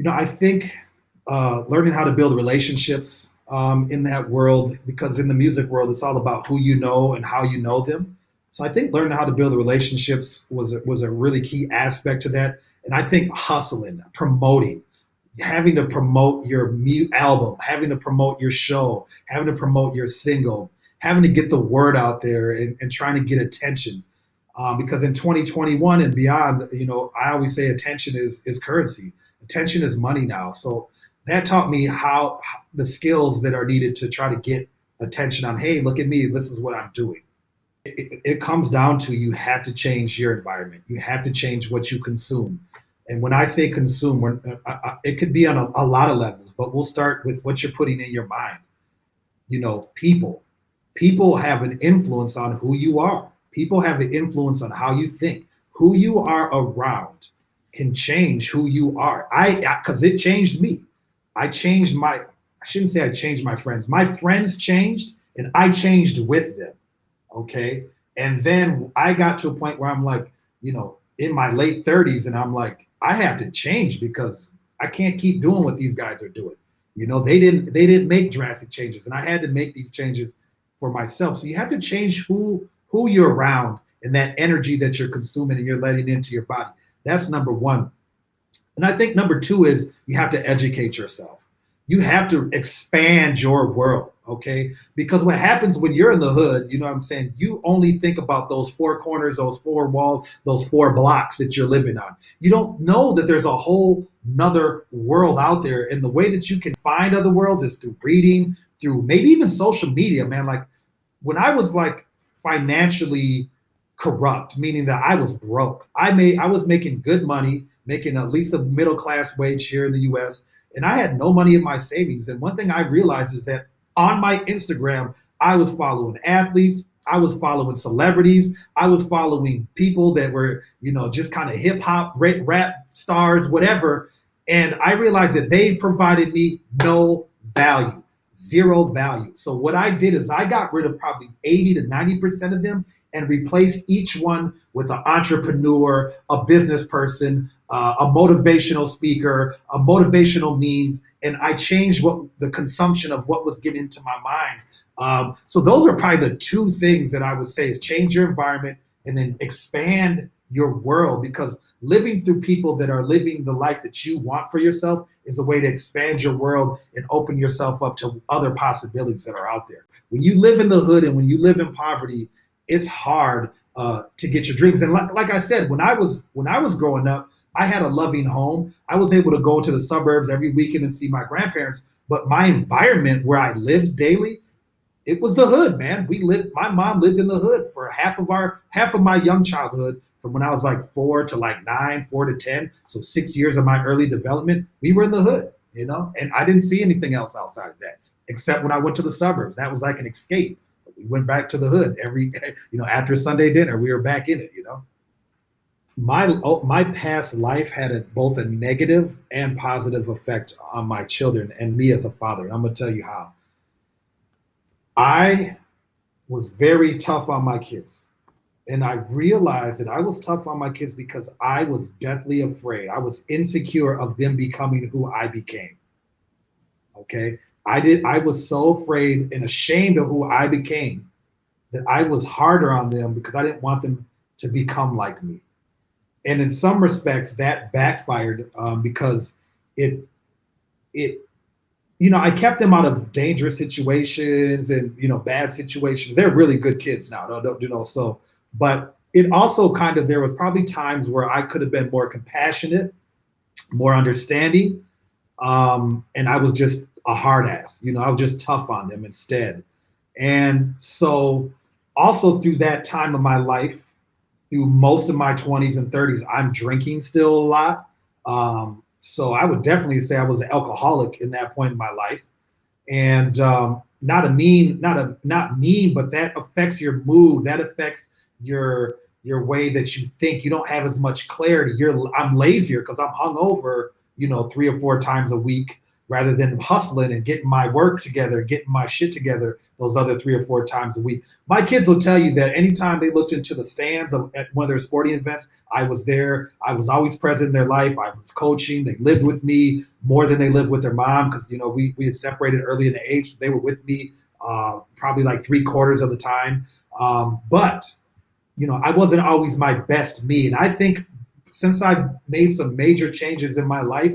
I think learning how to build relationships in that world, because in the music world, it's all about who you know and how you know them. So I think learning how to build relationships was a really key aspect to that. And I think hustling, promoting, having to promote your album, having to promote your show, having to promote your single, having to get the word out there and trying to get attention. Because in 2021 and beyond, I always say attention is currency. Attention is money now. So that taught me how the skills that are needed to try to get attention on, hey, look at me, this is what I'm doing. It comes down to you have to change your environment. You have to change what you consume. And when I say consume, it could be on a lot of levels, but we'll start with what you're putting in your mind. People. People have an influence on who you are. People have an influence on how you think. Who you are around can change who you are. Because it changed me. I shouldn't say I changed my friends. My friends changed and I changed with them. Okay. And then I got to a point where I'm like, in my late 30s, and I'm like, I have to change because I can't keep doing what these guys are doing. They didn't make drastic changes, and I had to make these changes for myself. So you have to change who you're around and that energy that you're consuming and you're letting into your body. That's number one. And I think number two is you have to educate yourself. You have to expand your world, okay? Because what happens when you're in the hood, you know what I'm saying? You only think about those four corners, those four walls, those four blocks that you're living on. You don't know that there's a whole nother world out there. And the way that you can find other worlds is through reading, through maybe even social media, man. Like when I was like financially corrupt, meaning that I was broke. I was making good money, making at least a middle class wage here in the US, and I had no money in my savings. And one thing I realized is that on my Instagram, I was following athletes, I was following celebrities, I was following people that were, just kind of hip hop, rap stars, whatever. And I realized that they provided me no value, zero value. So what I did is I got rid of probably 80 to 90% of them and replaced each one with an entrepreneur, a business person, a motivational speaker, a motivational memes, and I changed the consumption of what was getting into my mind. So those are probably the two things that I would say is change your environment and then expand your world, because living through people that are living the life that you want for yourself is a way to expand your world and open yourself up to other possibilities that are out there. When you live in the hood and when you live in poverty, it's hard to get your dreams. And like I said, when I was growing up, I had a loving home. I was able to go to the suburbs every weekend and see my grandparents. But my environment where I lived daily, it was the hood, man. My mom lived in the hood for half of my young childhood, from when I was like 4 to like 9, 4 to 10. So 6 years of my early development, we were in the hood, and I didn't see anything else outside of that, except when I went to the suburbs. That was like an escape. We went back to the hood after Sunday dinner, we were back in it, My past life had both a negative and positive effect on my children and me as a father. And I'm going to tell you how. I was very tough on my kids. And I realized that I was tough on my kids because I was deathly afraid. I was insecure of them becoming who I became. Okay? I was so afraid and ashamed of who I became that I was harder on them because I didn't want them to become like me. And in some respects, that backfired because I kept them out of dangerous situations and, bad situations. They're really good kids now, but it also there was probably times where I could have been more compassionate, more understanding. And I was just a hard ass, I was just tough on them instead. And so also through that time of my life, through most of my 20s and 30s, I'm drinking still a lot. So I would definitely say I was an alcoholic in that point in my life. And not mean, but that affects your mood. That affects your way that you think. You don't have as much clarity. I'm lazier because I'm hungover, 3 or 4 times a week. rather than hustling and getting my work together, getting my shit together those other 3 or 4 times a week. My kids will tell you that anytime they looked into the stands at one of their sporting events, I was there. I was always present in their life. I was coaching. They lived with me more than they lived with their mom because, we had separated early in the age. So they were with me probably like 3/4 of the time. But I wasn't always my best me. And I think since I've made some major changes in my life,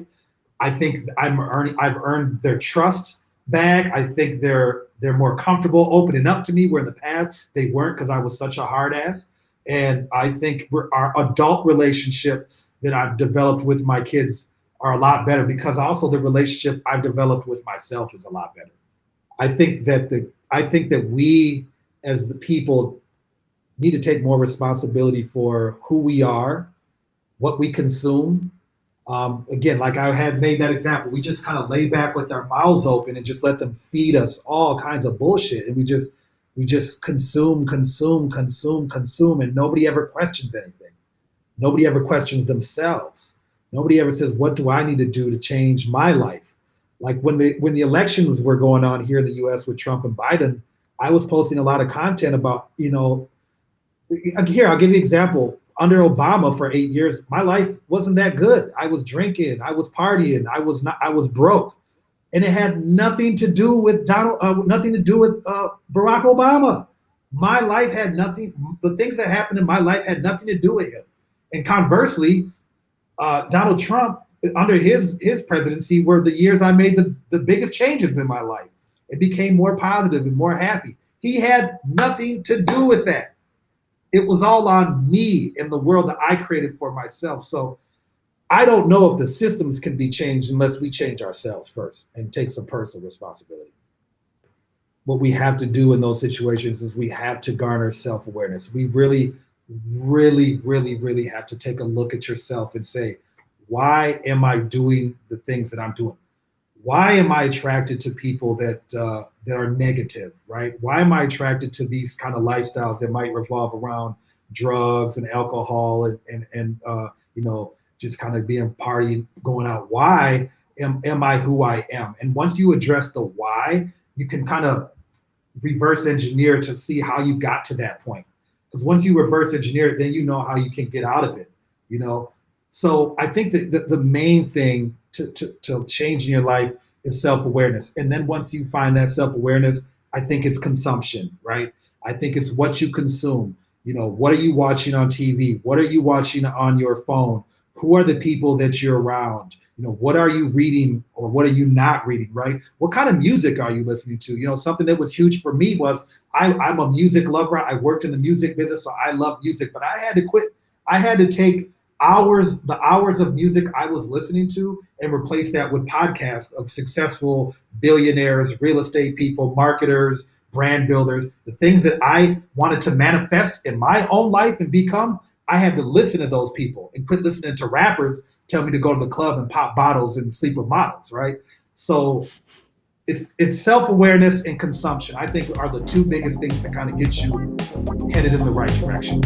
I think I've earned their trust back. I think they're more comfortable opening up to me, where in the past they weren't because I was such a hard ass. And I think our adult relationships that I've developed with my kids are a lot better, because also the relationship I've developed with myself is a lot better. I think that we as the people need to take more responsibility for who we are, what we consume. Again, like I had made that example, we just kind of lay back with our mouths open and just let them feed us all kinds of bullshit, and we just consume, and nobody ever questions anything. Nobody ever questions themselves. Nobody ever says, what do I need to do to change my life? Like when the elections were going on here in the US with Trump and Biden, I was posting a lot of content about, here, I'll give you an example. Under Obama for 8 years, my life wasn't that good. I was drinking, I was partying, I was broke. And it had nothing to do with Barack Obama. My life had nothing, the things that happened in my life had nothing to do with him. And conversely, Donald Trump, under his presidency, were the years I made the biggest changes in my life. It became more positive and more happy. He had nothing to do with that. It was all on me and the world that I created for myself. So I don't know if the systems can be changed unless we change ourselves first and take some personal responsibility. What we have to do in those situations is we have to garner self-awareness. We really, really, really, really have to take a look at yourself and say, why am I doing the things that I'm doing? Why am I attracted to people that are negative, right? Why am I attracted to these kind of lifestyles that might revolve around drugs and alcohol and just kind of being partying, going out? Why am I who I am? And once you address the why, you can kind of reverse engineer to see how you got to that point. Because once you reverse engineer it, then you know how you can get out of it, So I think that the main thing to change in your life is self-awareness. And then once you find that self-awareness, I think it's consumption, right? I think it's what you consume. What are you watching on TV? What are you watching on your phone? Who are the people that you're around? What are you reading or what are you not reading, right? What kind of music are you listening to? Something that was huge for me was I'm a music lover. I worked in the music business, so I love music, but I had to quit. I had to take the hours of music I was listening to and replace that with podcasts of successful billionaires, real estate people, marketers, brand builders, the things that I wanted to manifest in my own life and become. I had to listen to those people and quit listening to rappers tell me to go to the club and pop bottles and sleep with models, right? So it's self-awareness and consumption, I think, are the two biggest things that kind of get you headed in the right direction.